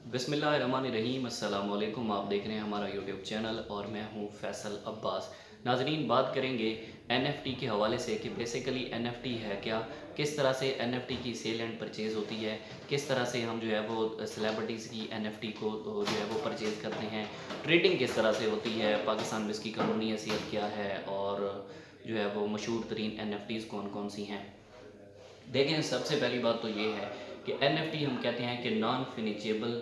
बिस्मिल्लाहिर्रहमानिर्रहीम अस्सलाम वालेकुम। आप देख रहे हैं हमारा यूट्यूब चैनल और मैं हूं फैसल अब्बास। नाजरीन, बात करेंगे एनएफटी के हवाले से कि बेसिकली एनएफटी है क्या, किस तरह से एनएफटी की सेल एंड परचेज़ होती है, किस तरह से हम जो है वो सेलिब्रिटीज़ की एनएफटी को जो है वो परचेज़ करते हैं, ट्रेडिंग किस तरह से होती है, पाकिस्तान में इसकी कानूनी हैसियत क्या है और जो है वो मशहूर तरीन एनएफटीज़ कौन कौन सी हैं। देखें, सबसे पहली बात तो ये है कि एनएफटी हम कहते हैं कि नॉन फिनिचेबल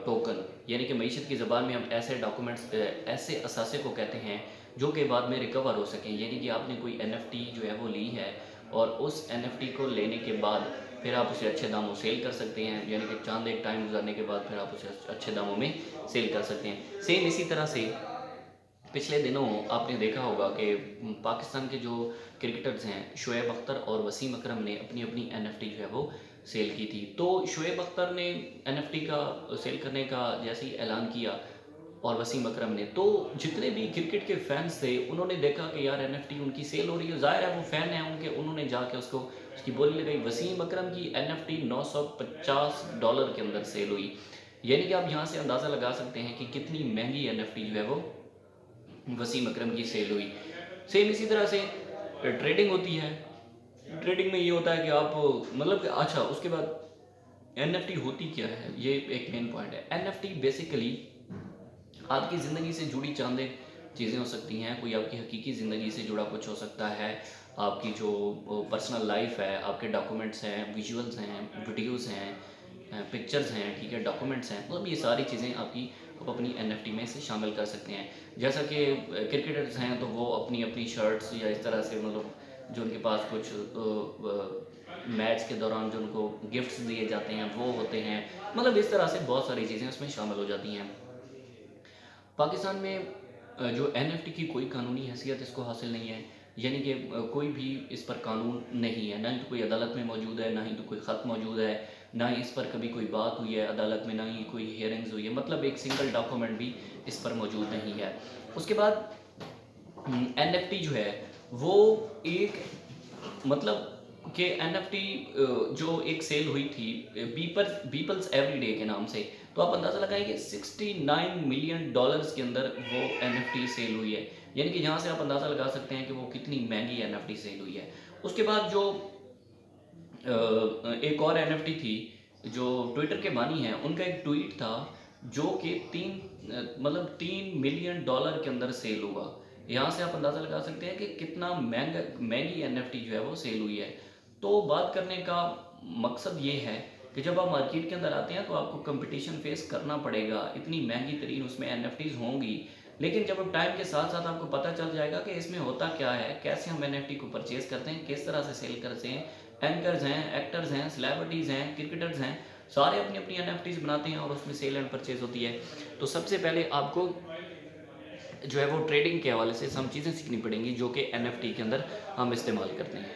टोकन, यानी कि मईशत की ज़बान में हम ऐसे डॉक्यूमेंट्स, ऐसे असासे को कहते हैं जो कि बाद में रिकवर हो सकें। यानी कि आपने कोई एनएफटी जो है वो ली है और उस एनएफटी को लेने के बाद फिर आप उसे अच्छे दामों सेल कर सकते हैं, यानी कि चांद एक टाइम गुजारने के बाद फिर आप उसे अच्छे दामों में सेल कर सकते हैं। सेम इसी तरह से पिछले दिनों आपने देखा होगा कि पाकिस्तान के जो क्रिकेटर्स हैं शोएब अख्तर और वसीम अकरम ने अपनी अपनी एनएफटी जो है वो सेल की थी। तो शोएब अख्तर ने एनएफटी का सेल करने का जैसे ही ऐलान किया और वसीम अकरम ने, तो जितने भी क्रिकेट के फैंस थे उन्होंने देखा कि यार एनएफटी उनकी सेल हो रही है, ज़ाहिर है वो फ़ैन है उनके, उन्होंने जाके उसकी बोली लगाई। वसीम अकरम की एनएफटी $950 के अंदर सेल हुई। यानी कि आप यहाँ से अंदाज़ा लगा सकते हैं कि कितनी महंगी एनएफटी जो है वो वसीम अकरम की सेल हुई। सेम इसी तरह से ट्रेडिंग होती है। ट्रेडिंग में ये होता है कि आप मतलब कि अच्छा, उसके बाद एनएफटी होती क्या है, ये एक मेन पॉइंट है। एनएफटी बेसिकली आपकी ज़िंदगी से जुड़ी चंद चीज़ें हो सकती हैं। कोई आपकी हकीकी ज़िंदगी से जुड़ा कुछ हो सकता है, आपकी जो पर्सनल लाइफ है, आपके डॉक्यूमेंट्स हैं, विजुअल्स हैं, वीडियोस हैं, पिक्चर्स हैं, ठीक है, डॉक्यूमेंट्स हैं, मतलब ये सारी चीज़ें आपकी आप अपनी एनएफटी में से शामिल कर सकते हैं। जैसा कि क्रिकेटर्स हैं तो वो अपनी अपनी शर्ट्स या इस तरह से, मतलब जो उनके पास कुछ मैच के दौरान जो उनको गिफ्ट्स दिए जाते हैं वो होते हैं, मतलब इस तरह से बहुत सारी चीज़ें उसमें शामिल हो जाती हैं। पाकिस्तान में जो एनएफटी की कोई कानूनी हैसियत इसको हासिल नहीं है, यानी कि कोई भी इस पर कानून नहीं है, ना ही तो कोई अदालत में मौजूद है, ना ही तो कोई ख़त मौजूद है, ना ही इस पर कभी कोई बात हुई है अदालत में, ना ही कोई हियरिंग्स हुई है, मतलब एक सिंगल डॉक्यूमेंट भी इस पर मौजूद नहीं है। उसके बाद एनएफटी जो है वो एक, मतलब कि एनएफटी जो एक सेल हुई थी पीपल्स एवरीडे के नाम से, तो आप अंदाज़ा लगाएं कि $69 मिलियन के अंदर वो एनएफटी सेल हुई है। यानी कि यहाँ से आप अंदाज़ा लगा सकते हैं कि वो कितनी महंगी एनएफटी सेल हुई है। उसके बाद जो एक और एनएफटी थी जो ट्विटर के बानी हैं, उनका एक ट्वीट था जो कि मतलब $3 मिलियन के अंदर सेल हुआ। यहाँ से आप अंदाज़ा लगा सकते हैं कि कितना महंगी एनएफटी जो है वो सेल हुई है। तो बात करने का मकसद ये है कि जब आप मार्केट के अंदर आते हैं तो आपको कंपटीशन फेस करना पड़ेगा, इतनी महंगी तरीन उसमें एनएफटीज़ होंगी। लेकिन जब अब टाइम के साथ साथ आपको पता चल जाएगा कि इसमें होता क्या है, कैसे हम एनएफटी को परचेज़ करते हैं, किस तरह से सेल करते हैं। एंकर्स हैं, एक्टर्स हैं, सेलिब्रिटीज़ हैं, क्रिकेटर्स हैं, सारे अपनी अपनी एनएफटीज़ बनाते हैं और उसमें सेल एंड परचेज़ होती है। तो सबसे पहले आपको जो है वो ट्रेडिंग के हवाले से सम चीज़ें सीखनी पड़ेंगी जो कि एनएफटी के अंदर हम इस्तेमाल करते हैं।